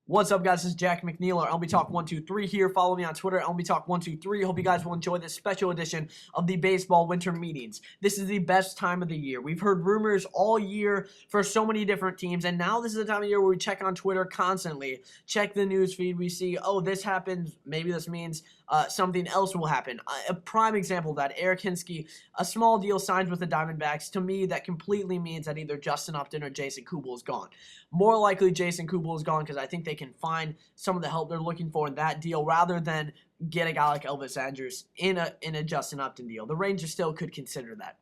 What's up, guys? This is Jack McNeil, or LB Talk 123 here. Follow me on Twitter, LB Talk 123. Hope you guys will enjoy this special edition of the baseball winter meetings. This is the best time of the year. We've heard rumors all year for so many different teams, and now this is the time of year where we check on Twitter constantly, check the news feed. We see, oh, this happens. Maybe this means something else will happen. A prime example of that, Eric Hinsky, a small deal signed with the Diamondbacks. To me, that completely means that either Justin Upton or Jason Kubel is gone. More likely, Jason Kubel is gone because I think they can find some of the help they're looking for in that deal rather than get a guy like Elvis Andrus in a Justin Upton deal. The Rangers still could consider that.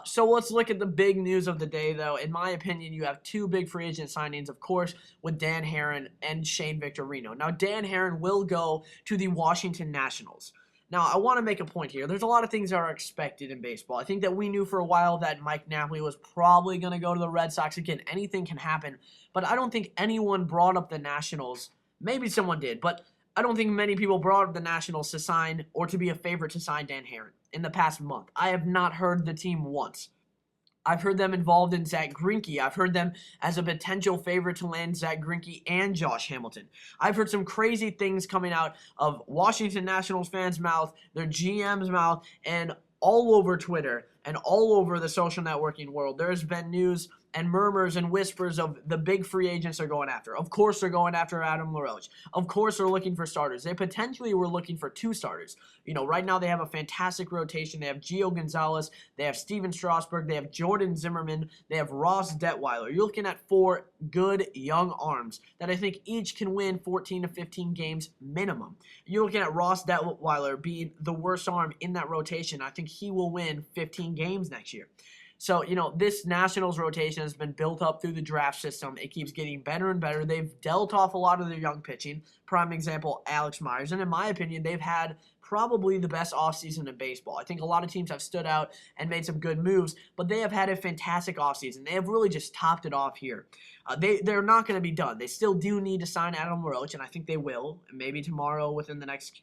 So let's look at the big news of the day, though. In my opinion, you have two big free agent signings, of course, with Dan Haren and Shane Victorino. Now, Dan Haren will go to the Washington Nationals. Now, I want to make a point here. There's a lot of things that are expected in baseball. I think that we knew for a while that Mike Napoli was probably going to go to the Red Sox. Again, anything can happen, but I don't think anyone brought up the Nationals. Maybe someone did, but I don't think many people brought up the Nationals to sign or to be a favorite to sign Dan Haren in the past month. I have not heard the team once. I've heard them involved in Zach Greinke. I've heard them as a potential favorite to land Zach Greinke and Josh Hamilton. I've heard some crazy things coming out of Washington Nationals fans' mouth, their GM's mouth, and all over Twitter and all over the social networking world. There's been news and murmurs and whispers of the big free agents they're going after. Of course, they're going after Adam LaRoche. Of course, they're looking for starters. They potentially were looking for two starters. You know, right now they have a fantastic rotation. They have Gio Gonzalez. They have Steven Strasburg. They have Jordan Zimmerman. They have Ross Detweiler. You're looking at four good young arms that I think each can win 14 to 15 games minimum. You're looking at Ross Detweiler being the worst arm in that rotation. I think he will win 15 games next year. So, you know, this Nationals rotation has been built up through the draft system. It keeps getting better and better. They've dealt off a lot of their young pitching. Prime example, Alex Myers. And in my opinion, they've had probably the best offseason in baseball. I think a lot of teams have stood out and made some good moves, but they have had a fantastic offseason. They have really just topped it off here. They're not going to be done. They still do need to sign Adam LaRoche, and I think they will. Maybe tomorrow within the next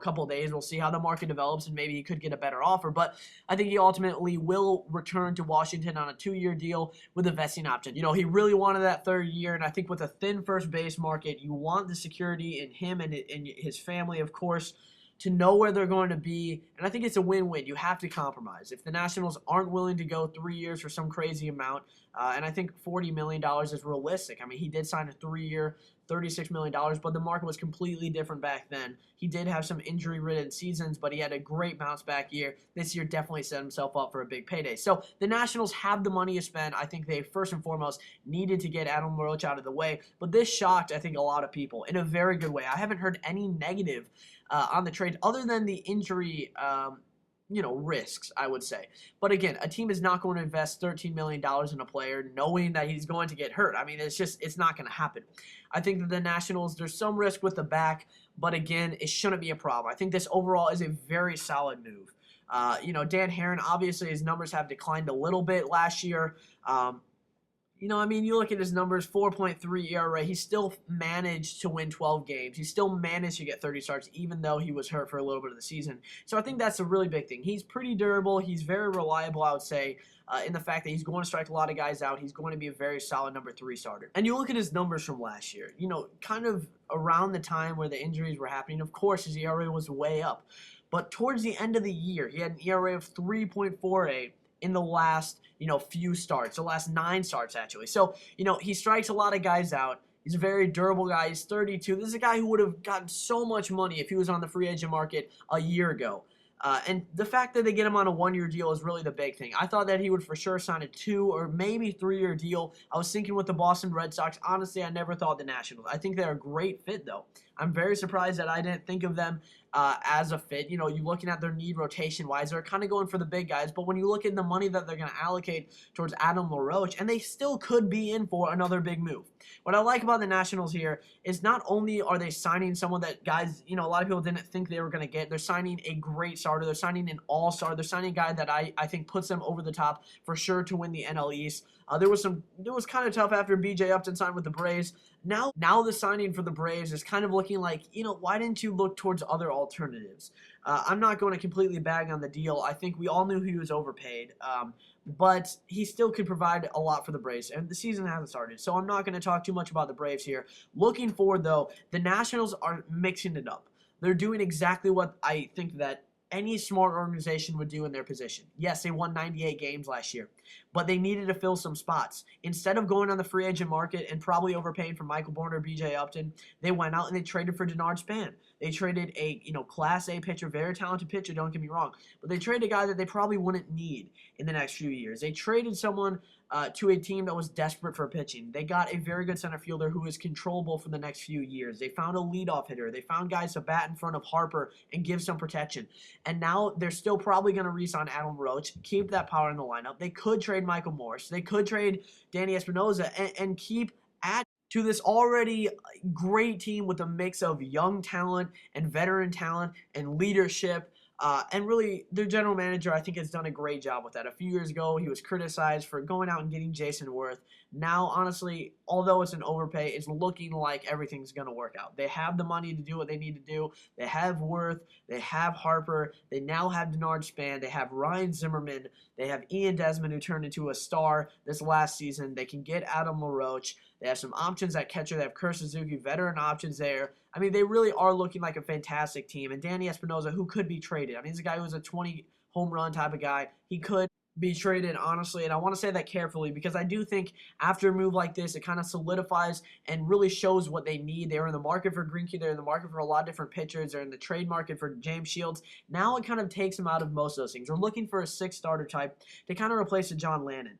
couple of days. We'll see how the market develops, and maybe he could get a better offer. But I think he ultimately will return to Washington on a 2-year deal with a vesting option. You know, he really wanted that third year, and I think with a thin first base market, you want the security in him and his family, of course, to know where they're going to be. And I think it's a win-win. You have to compromise. If the Nationals aren't willing to go 3 years for some crazy amount, and I think $40 million is realistic. I mean, he did sign a 3-year, $36 million, but the market was completely different back then. He did have some injury-ridden seasons, but he had a great bounce-back year. This year definitely set himself up for a big payday. So the Nationals have the money to spend. I think they, first and foremost, needed to get Adam LaRoche out of the way. But this shocked, I think, a lot of people in a very good way. I haven't heard any negative on the trade other than the injury risks, I would say. But again, a team is not going to invest $13 million in a player knowing that he's going to get hurt. I mean, it's not going to happen. I think that the Nationals, there's some risk with the back, but again, it shouldn't be a problem. I think this overall is a very solid move. Dan Haren, obviously his numbers have declined a little bit last year. You look at his numbers, 4.3 ERA. He still managed to win 12 games. He still managed to get 30 starts, even though he was hurt for a little bit of the season. So I think that's a really big thing. He's pretty durable. He's very reliable, I would say, in the fact that he's going to strike a lot of guys out. He's going to be a very solid number 3 starter. And you look at his numbers from last year, kind of around the time where the injuries were happening. Of course, his ERA was way up. But towards the end of the year, he had an ERA of 3.48 in the last few starts, the last 9 starts actually. So, he strikes a lot of guys out. He's a very durable guy. He's 32. This is a guy who would have gotten so much money if he was on the free agent market a year ago. And the fact that they get him on a 1-year deal is really the big thing. I thought that he would for sure sign a 2 or maybe 3-year deal. I was thinking with the Boston Red Sox. Honestly, I never thought the Nationals. I think they're a great fit, though. I'm very surprised that I didn't think of them as a fit. You're looking at their need rotation-wise. They're kind of going for the big guys. But when you look at the money that they're going to allocate towards Adam LaRoche, and they still could be in for another big move. What I like about the Nationals here is not only are they signing someone that guys, a lot of people didn't think they were going to get, they're signing a great starter. They're signing an all-star. They're signing a guy that I think puts them over the top for sure to win the NL East. It was kind of tough after BJ Upton signed with the Braves. Now the signing for the Braves is kind of looking like, why didn't you look towards other alternatives? I'm not going to completely bag on the deal. I think we all knew he was overpaid. But he still could provide a lot for the Braves, and the season hasn't started, so I'm not going to talk too much about the Braves here. Looking forward, though, the Nationals are mixing it up. They're doing exactly what I think that any smart organization would do in their position. Yes, they won 98 games last year, but they needed to fill some spots. Instead of going on the free agent market and probably overpaying for Michael Bourn or BJ Upton, they went out and they traded for Denard Span. They traded a Class A pitcher, very talented pitcher, don't get me wrong, but they traded a guy that they probably wouldn't need in the next few years. They traded someone to a team that was desperate for pitching. They got a very good center fielder who is controllable for the next few years. They found a leadoff hitter. They found guys to bat in front of Harper and give some protection. And now they're still probably going to re-sign Adam Roach, keep that power in the lineup. They could trade Michael Morse. They could trade Danny Espinosa and keep adding to this already great team with a mix of young talent and veteran talent and leadership. And really, their general manager, I think, has done a great job with that. A few years ago, he was criticized for going out and getting Jason Worth. Now, honestly, although it's an overpay, it's looking like everything's going to work out. They have the money to do what they need to do. They have Worth. They have Harper. They now have Denard Span. They have Ryan Zimmerman. They have Ian Desmond, who turned into a star this last season. They can get Adam LaRoche. They have some options at catcher. They have Kurt Suzuki, veteran options there. I mean, they really are looking like a fantastic team. And Danny Espinosa, who could be traded. I mean, he's a guy who's a 20 home run type of guy. He could be traded, honestly, and I want to say that carefully because I do think after a move like this, it kind of solidifies and really shows what they need. They're in the market for Greinke. They're in the market for a lot of different pitchers. They're in the trade market for James Shields. Now it kind of takes them out of most of those things. They're looking for a sixth starter type to kind of replace a John Lannon.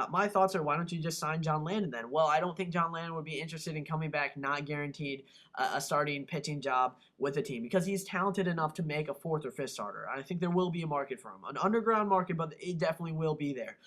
My thoughts are, why don't you just sign John Lannon then? Well, I don't think John Lannon would be interested in coming back not guaranteed a starting pitching job with the team because he's talented enough to make a fourth or fifth starter. I think there will be a market for him, an underground market, but it definitely will be there.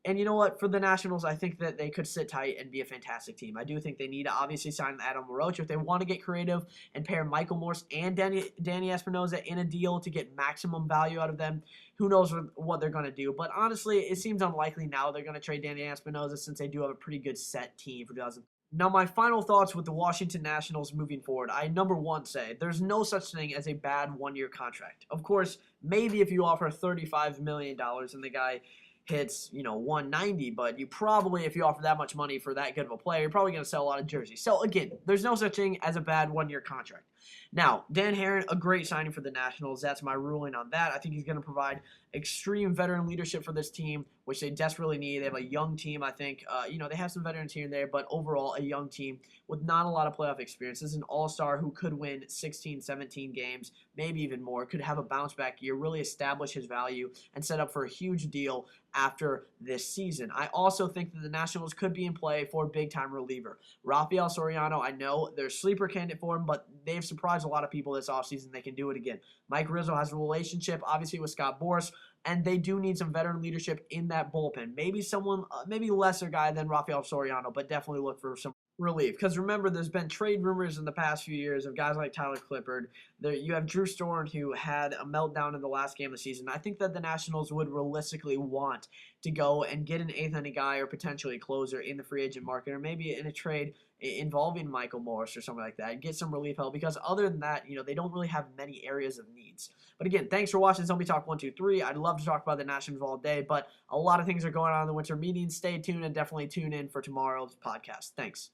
And you know what? For the Nationals, I think that they could sit tight and be a fantastic team. I do think they need to obviously sign Adam LaRoche if they want to get creative and pair Michael Morse and Danny Espinosa in a deal to get maximum value out of them. Who knows what they're going to do? But honestly, it seems unlikely now they're going to trade Danny Espinosa since they do have a pretty good set team for 2000. Now, my final thoughts with the Washington Nationals moving forward. I, number one, say there's no such thing as a bad one-year contract. Of course, maybe if you offer $35 million and the guy hits, 190, but you probably, if you offer that much money for that good of a player, you're probably going to sell a lot of jerseys. So, again, there's no such thing as a bad one-year contract. Now, Dan Haren, a great signing for the Nationals. That's my ruling on that. I think he's going to provide extreme veteran leadership for this team, which they desperately need. They have a young team, I think. They have some veterans here and there, but overall a young team with not a lot of playoff experience. This is an all-star who could win 16, 17 games, maybe even more, could have a bounce-back year, really establish his value, and set up for a huge deal after this season. I also think that the Nationals could be in play for a big-time reliever. Rafael Soriano, I know they're a sleeper candidate for him, but they've surprised a lot of people this offseason. They can do it again. Mike Rizzo has a relationship, obviously, with Scott Boras, and they do need some veteran leadership in that bullpen. Maybe someone, maybe lesser guy than Rafael Soriano, but definitely look for some relief. Because remember, there's been trade rumors in the past few years of guys like Tyler Clippard. You have Drew Storen, who had a meltdown in the last game of the season. I think that the Nationals would realistically want to go and get an eighth-inning guy or potentially a closer in the free agent market, or maybe in a trade involving Michael Morse or something like that, get some relief help, because other than that, they don't really have many areas of needs. But again, thanks for watching Zombie Talk 123. I'd love to talk about the Nationals all day, but a lot of things are going on in the winter meetings. Stay tuned and definitely tune in for tomorrow's podcast. Thanks.